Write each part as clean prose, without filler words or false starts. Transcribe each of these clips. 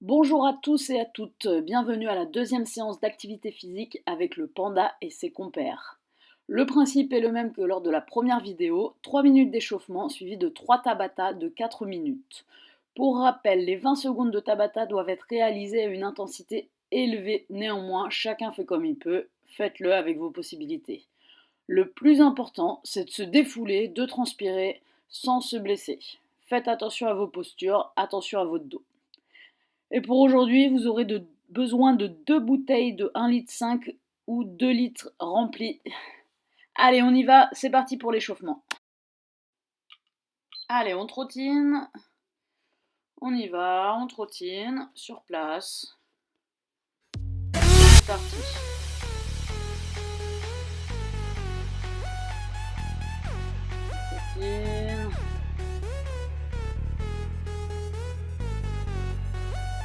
Bonjour à tous et à toutes, bienvenue à la deuxième séance d'activité physique avec le panda et ses compères. Le principe est le même que lors de la première vidéo, 3 minutes d'échauffement suivies de 3 Tabata de 4 minutes. Pour rappel, les 20 secondes de Tabata doivent être réalisées à une intensité élevée, néanmoins chacun fait comme il peut, faites-le avec vos possibilités. Le plus important, c'est de se défouler, de transpirer sans se blesser. Faites attention à vos postures, attention à votre dos. Et pour aujourd'hui, vous aurez besoin de 2 bouteilles de 1,5 litre ou 2 litres remplies. Allez, on y va, c'est parti pour l'échauffement. Allez, on trottine. On y va, on trottine sur place. C'est parti. Trottine.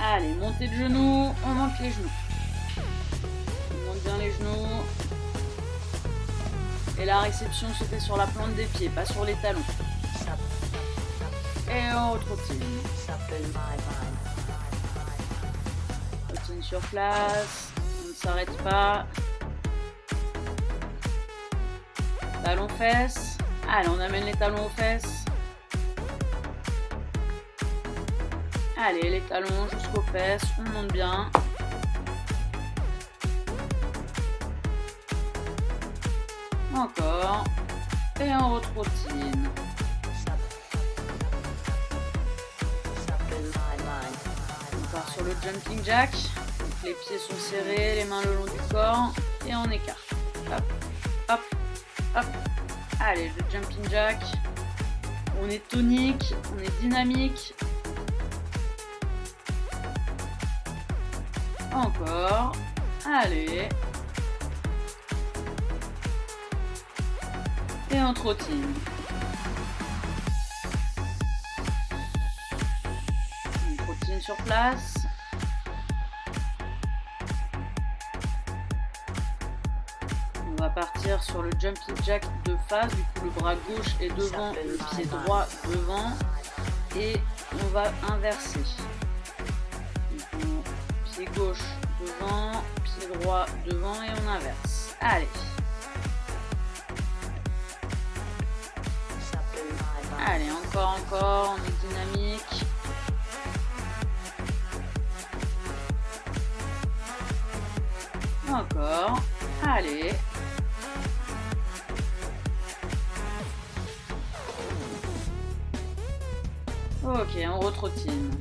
Allez, montez de genoux, on monte les genoux. On monte bien les genoux. Et la réception se fait sur la plante des pieds, pas sur les talons. Et on trottine. Trottine sur place, on ne s'arrête pas. Talons fesses. Allez, on amène les talons aux fesses. Allez, les talons jusqu'aux fesses, on monte bien. Encore. Et on retrottine. On part sur le jumping jack. Donc les pieds sont serrés, les mains le long du corps. Et on écarte. Hop, hop, hop. Allez, le jumping jack. On est tonique, on est dynamique. Encore. Allez. Et on trottine. On trottine sur place. On va partir sur le jumping jack de face. Du coup, le bras gauche est devant, le pied droit devant. Et on va inverser. Pied gauche devant, pied droit devant et on inverse. Allez. Allez, encore, on est dynamique. Encore. Allez. Ok, on retrottine.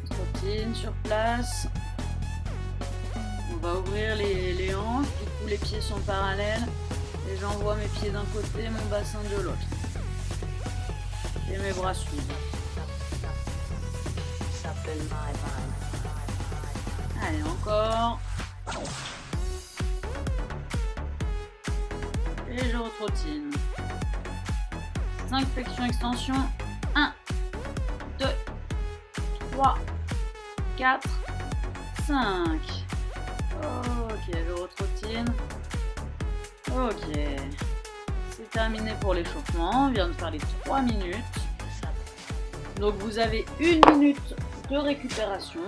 Trottine sur place. On va ouvrir les hanches, du coup les pieds sont parallèles et j'envoie mes pieds d'un côté, mon bassin de l'autre. Et mes bras suivent. Allez, encore. Et je retrottine. 5 flexions extensions. 1, 2, 3, 4, 5. Ok, je retrottine. Ok. C'est terminé pour l'échauffement. On vient de faire les 3 minutes. Donc vous avez 1 minute de récupération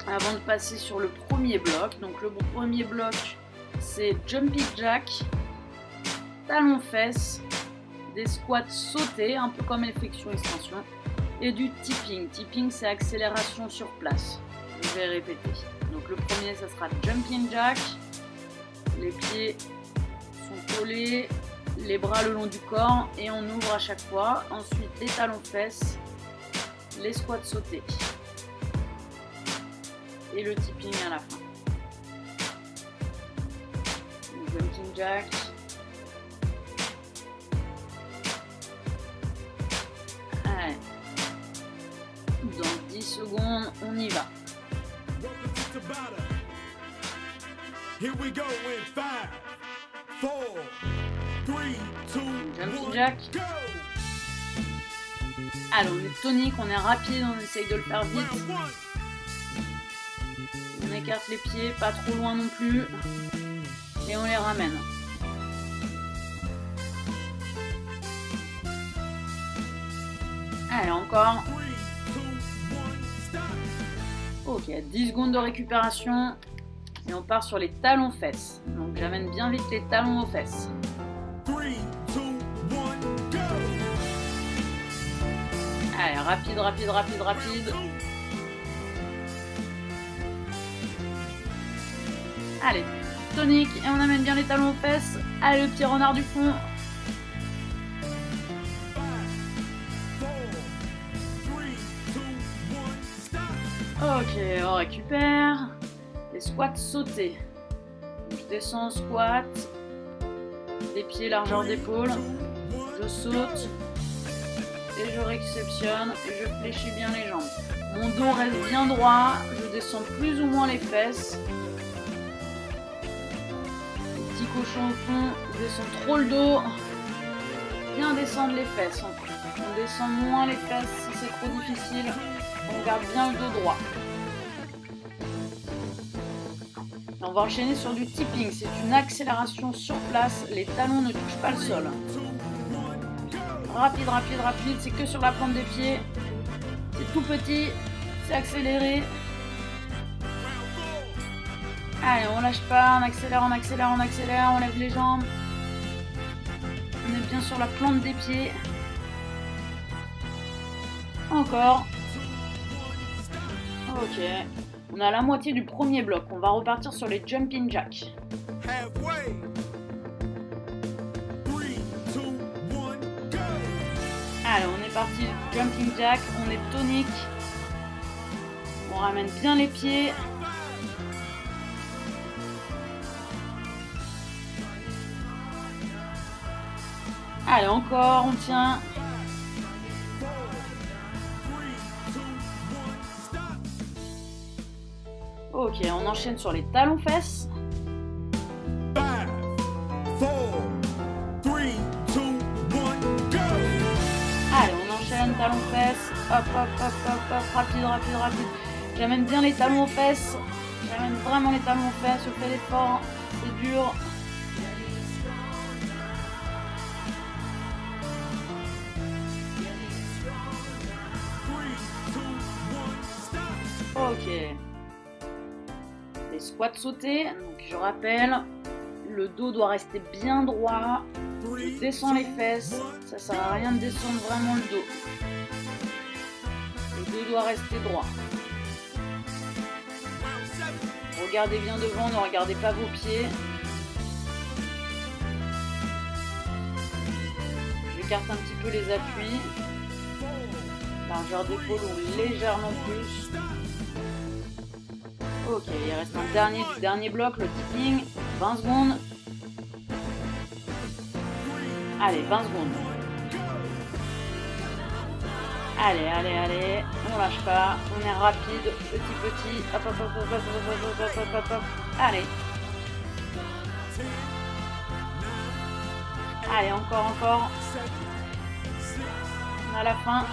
avant de passer sur le premier bloc. Donc le premier bloc, c'est jumping jack, talons fesses, des squats sautés, un peu comme les flexions extension, et du tipping. Tipping, c'est accélération sur place. Je vais répéter. Donc le premier, ça sera jumping jack. Les pieds sont collés, les bras le long du corps et on ouvre à chaque fois. Ensuite, les talons fesses, les squats sautés et le tipping à la fin. Donc, jumping jack. Allez. Dans 10 secondes, on y va. Here we go in 5, 4, 3, 2, jumping jack. Go. Allez, on est tonique, on est rapide, on essaye de le faire vite. On écarte les pieds, pas trop loin non plus. Et on les ramène. Allez, encore. Ok, 10 secondes de récupération. Et on part sur les talons fesses. Donc j'amène bien vite les talons aux fesses. Allez, rapide, rapide, rapide, rapide. Allez, tonique. Et on amène bien les talons aux fesses. Allez, le petit renard du fond. Ok, on récupère. Les squats sautés. Je descends en squat. Les pieds largeur d'épaule. Je saute. Et je réceptionne. Et je fléchis bien les jambes. Mon dos reste bien droit. Je descends plus ou moins les fesses. Petit cochon au fond. Je descends trop le dos. Bien descendre les fesses. On descend moins les fesses si c'est trop difficile. On garde bien le dos droit. On va enchaîner sur du tipping. C'est une accélération sur place. Les talons ne touchent pas le sol. Rapide, rapide, rapide. C'est que sur la plante des pieds. C'est tout petit. C'est accéléré. Allez, on lâche pas. On accélère, on accélère, on accélère. On lève les jambes. On est bien sur la plante des pieds. Encore. Ok. On a la moitié du premier bloc. On va repartir sur les jumping jacks. Allez, on est parti. Jumping jack. On est tonique. On ramène bien les pieds. Allez, encore. On tient. Ok, on enchaîne sur les talons fesses. 5, 4, 3, 2, 1, go! Allez, on enchaîne, talons fesses. Hop, hop, hop, hop, hop, rapide, rapide, rapide. J'amène bien les talons aux fesses. J'amène vraiment les talons aux fesses. Je fais l'effort. C'est dur. Ok. Les squats sautés, donc je rappelle, le dos doit rester bien droit, je descends les fesses, ça sert à rien de descendre vraiment le dos. Le dos doit rester droit. Regardez bien devant, ne regardez pas vos pieds. J'écarte un petit peu les appuis. Largeur d'épaule ou légèrement plus. Ok, il reste un dernier bloc, le tipping. 20 secondes. Allez, 20 secondes. Allez, allez, allez. On lâche pas. On est rapide. Petit. Hop, hop, hop, hop, hop, hop, hop, hop, hop, hop. Allez. Allez, encore. On a la fin.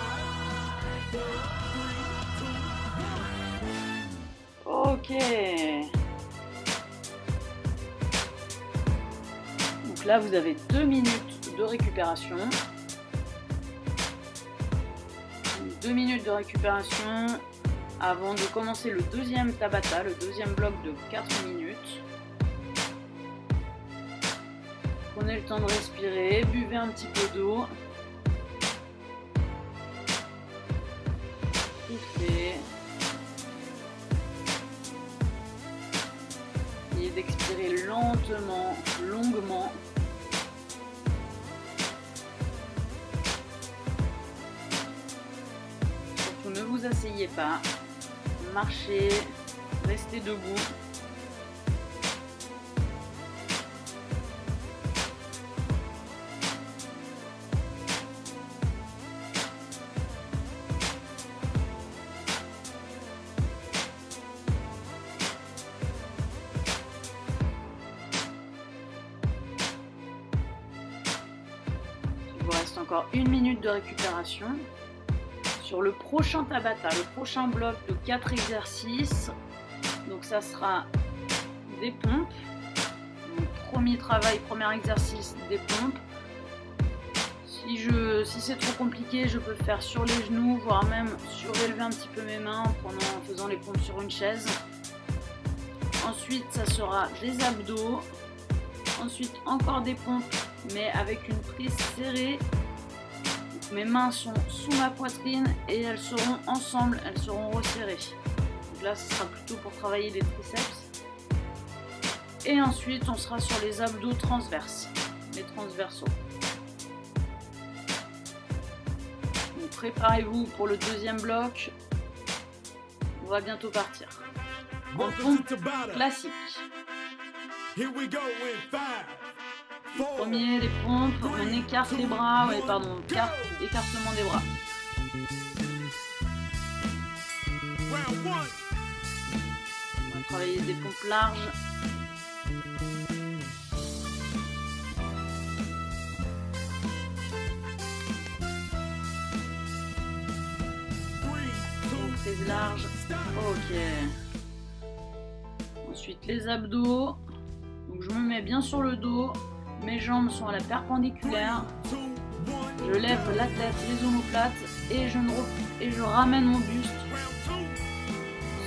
Ok. Donc là, vous avez 2 minutes de récupération. 2 minutes de récupération avant de commencer le deuxième Tabata, le deuxième bloc de 4 minutes. Prenez le temps de respirer, buvez un petit peu d'eau. Soufflez. Essayez d'expirer lentement, longuement. Surtout ne vous asseyez pas. Marchez, restez debout. Il vous reste encore 1 minute de récupération. Sur le prochain Tabata, le prochain bloc de 4 exercices, donc ça sera des pompes. Donc, premier exercice, des pompes. Si c'est trop compliqué, je peux faire sur les genoux, voire même surélever un petit peu mes mains en faisant les pompes sur une chaise. Ensuite, ça sera des abdos. Ensuite, encore des pompes, mais avec une prise serrée. Donc, mes mains sont sous ma poitrine et elles seront ensemble, elles seront resserrées. Donc là, ce sera plutôt pour travailler les triceps. Et ensuite, on sera sur les abdos transverses, les transversaux. Donc, préparez-vous pour le deuxième bloc. On va bientôt partir. En pompe classique. Here we go in 5, 4, Premier, les pompes, on écarte les bras, écartement des bras. round 1. On va travailler des pompes larges. Donc prise large. Ok. Ensuite les abdos. Donc je me mets bien sur le dos. Mes jambes sont à la perpendiculaire. Je lève la tête, les omoplates et je ramène mon buste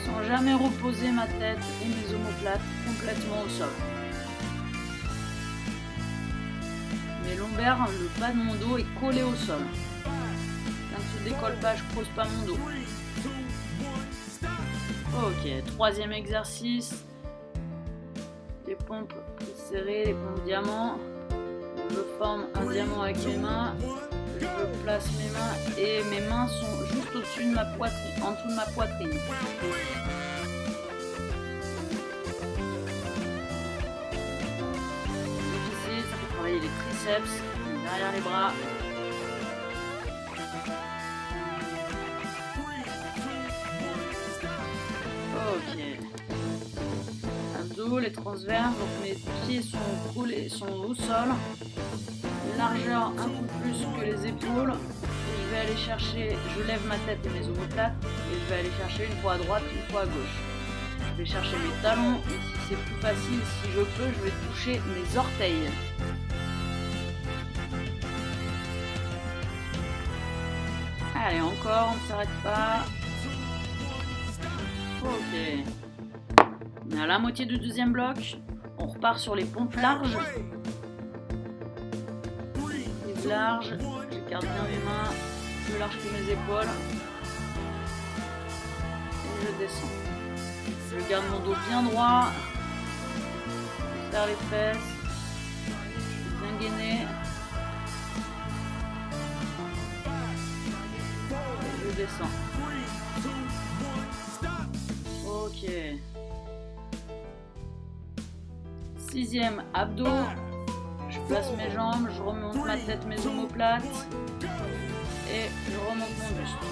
sans jamais reposer ma tête et mes omoplates complètement au sol. Mes lombaires, le bas de mon dos est collé au sol. Ça ne se décolle pas, je creuse pas mon dos. Ok, troisième exercice. Les pompes serrées, les pompes diamants. Je forme un diamant avec mes mains. Je place mes mains et mes mains sont juste au-dessus de ma poitrine, en dessous de ma poitrine. Difficile, ça fait travailler les triceps, derrière les bras. Ok. Abdos, les transverses, donc mes pieds sont au sol. Largeur un peu plus que les épaules. Et je vais aller chercher, je lève ma tête et mes omoplates et je vais aller chercher une fois à droite, une fois à gauche. Je vais chercher mes talons et si c'est plus facile, si je peux, je vais toucher mes orteils. Allez, encore, on ne s'arrête pas. Ok. On est à la moitié du deuxième bloc. On repart sur les pompes larges. Prise large. J'écarte bien mes mains. Plus large que mes épaules. Et je descends. Je garde mon dos bien droit. Je serre les fesses. Bien gainé. Et je descends. Ok. Sixième, abdos. Je place mes jambes, je remonte ma tête, mes omoplates. Et je remonte mon buste.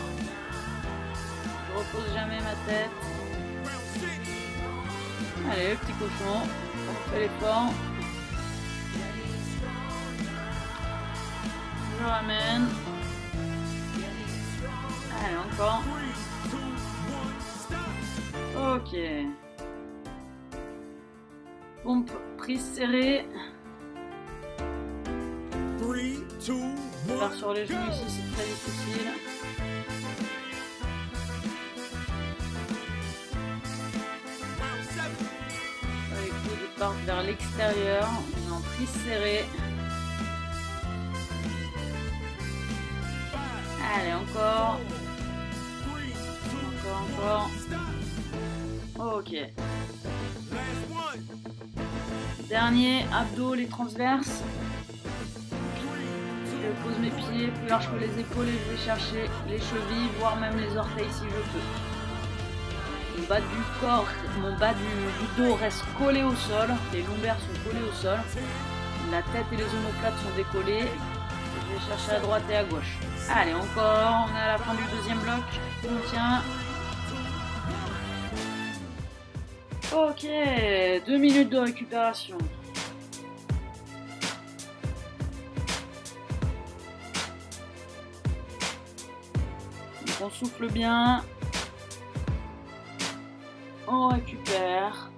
Je repose jamais ma tête. Allez, petit cochon. On fait l'effort. Je ramène. Allez, encore. Ok. Pompe, prise serrée. 3, 2, 1. Faire sur les genoux ici, c'est très difficile. Les coudes partent vers l'extérieur. On est en prise serrée. Allez, encore. Encore. Ok. Dernier, abdos, les transverses. Je pose mes pieds plus large que les épaules et je vais chercher les chevilles, voire même les orteils si je peux. Le bas du corps, mon bas du dos reste collé au sol, les lombaires sont collés au sol, la tête et les omoplates sont décollées. Je vais chercher à droite et à gauche. Allez, encore, on est à la fin du deuxième bloc. On tient. Ok, 2 minutes de récupération. Donc on souffle bien. On récupère.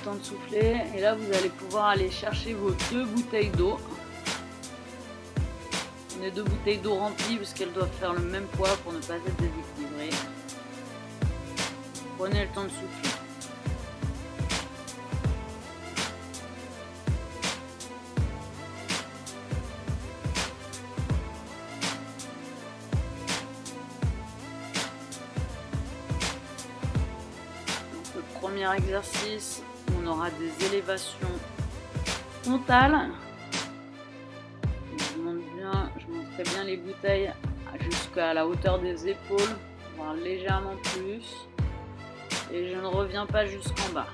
temps de souffler. Et là, vous allez pouvoir aller chercher vos 2 bouteilles d'eau. Les 2 bouteilles d'eau remplies parce qu'elles doivent faire le même poids pour ne pas être déséquilibrées. Prenez le temps de souffler. Donc, le premier exercice, on aura des élévations frontales. Je montrerai bien les bouteilles jusqu'à la hauteur des épaules, voire légèrement plus. Et je ne reviens pas jusqu'en bas.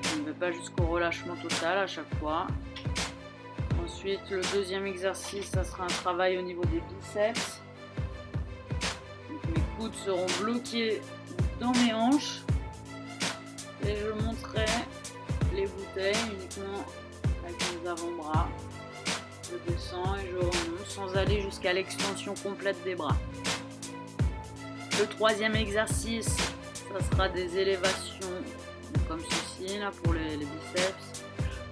Je ne vais pas jusqu'au relâchement total à chaque fois. Ensuite, le deuxième exercice, ça sera un travail au niveau des biceps. Donc, mes coudes seront bloqués dans mes hanches. Et je monterai les bouteilles uniquement avec mes avant-bras. Je descends et je remonte sans aller jusqu'à l'extension complète des bras. Le troisième exercice, ça sera des élévations comme ceci là pour les biceps.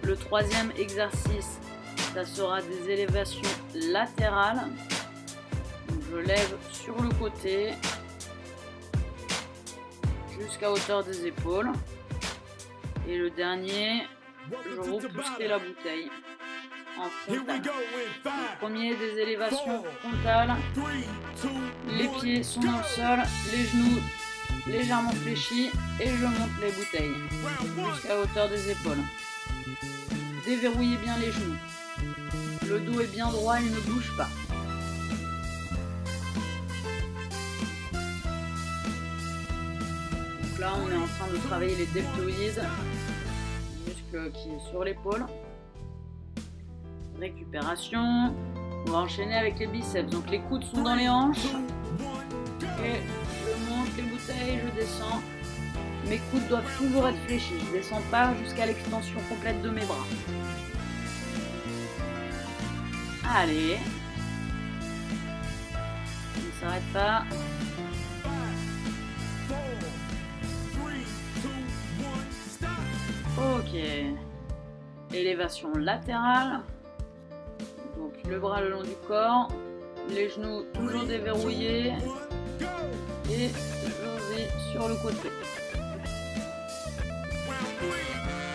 Le troisième exercice, ça sera des élévations latérales. Donc je lève sur le côté jusqu'à hauteur des épaules. Et le dernier, je repousserai la bouteille en frontale. Le premier, des élévations frontales. Les pieds sont dans le sol, les genoux légèrement fléchis et je monte les bouteilles jusqu'à hauteur des épaules. Déverrouillez bien les genoux. Le dos est bien droit, il ne bouge pas. Donc là, on est en train de travailler les deltoïdes, le muscle qui est sur l'épaule. Récupération. On va enchaîner avec les biceps. Donc les coudes sont dans les hanches. Et je monte les bouteilles, je descends. Mes coudes doivent toujours être fléchis. Je ne descends pas jusqu'à l'extension complète de mes bras. Allez. On ne s'arrête pas. Ok. Élévation latérale. Donc le bras le long du corps, les genoux toujours déverrouillés et je vais sur le côté.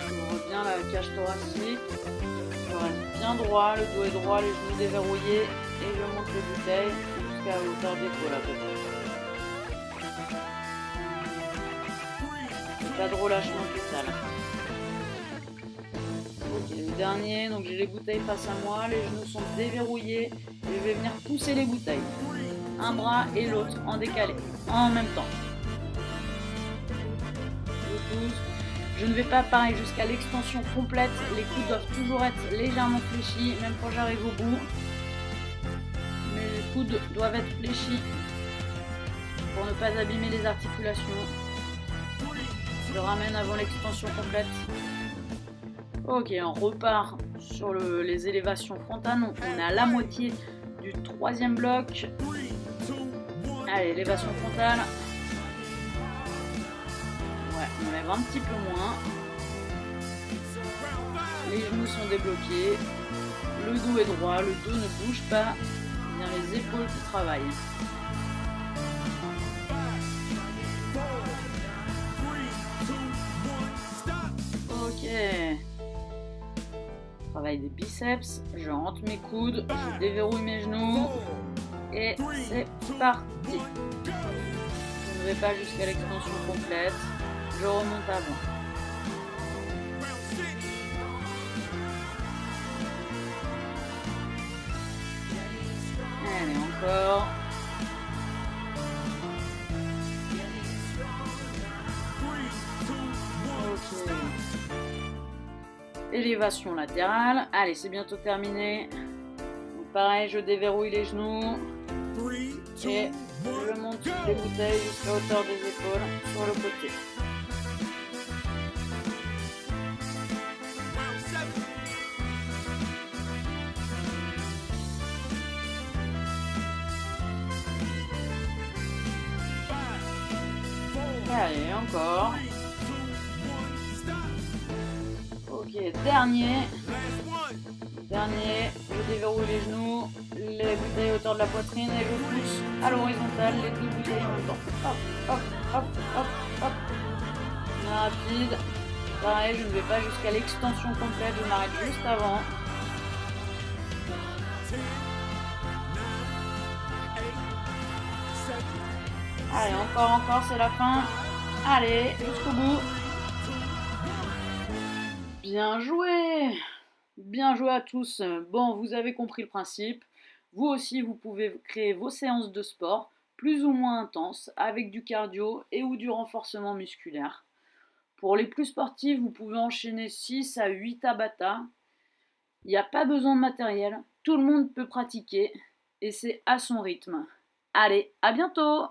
Je reviens à la cage thoracique, je reste bien droit, le dos est droit, les genoux déverrouillés et je monte les bouteilles jusqu'à la hauteur d'épaule à peu près. Pas de relâchement total. Ok, le dernier, donc j'ai les bouteilles face à moi, les genoux sont déverrouillés et je vais venir pousser les bouteilles. Un bras et l'autre en décalé, en même temps. Je pousse. Je ne vais pas pareil jusqu'à l'extension complète, les coudes doivent toujours être légèrement fléchis, même quand j'arrive au bout. Mes coudes doivent être fléchis pour ne pas abîmer les articulations. Je le ramène avant l'extension complète. Ok, on repart sur les élévations frontales. Donc on est à la moitié du troisième bloc. Allez, élévation frontale. Ouais, on lève un petit peu moins. Les genoux sont débloqués. Le dos est droit, le dos ne bouge pas. Il y a les épaules qui travaillent. Ok. Travail des biceps, je rentre mes coudes, je déverrouille mes genoux et c'est parti. Je ne vais pas jusqu'à l'extension complète, je remonte avant. Allez, encore. Ok. Élévation latérale. Allez, c'est bientôt terminé. Donc pareil, je déverrouille les genoux. Et je monte les bouteilles jusqu'à hauteur des épaules sur le côté. Allez, encore. Ok, dernier. Last one. Dernier, je déverrouille les genoux, les bouteilles à hauteur de la poitrine et je pousse à l'horizontale les deux bouteilles en même temps. Hop, hop, hop, hop, hop. Rapide. Pareil, je ne vais pas jusqu'à l'extension complète, je m'arrête juste avant. 10, 9, 8, 7, Allez, encore, c'est la fin. Allez, jusqu'au bout. Bien joué! Bien joué à tous. Bon, vous avez compris le principe. Vous aussi, vous pouvez créer vos séances de sport plus ou moins intenses avec du cardio et ou du renforcement musculaire. Pour les plus sportifs, vous pouvez enchaîner 6 à 8 Tabata. Il n'y a pas besoin de matériel. Tout le monde peut pratiquer et c'est à son rythme. Allez, à bientôt!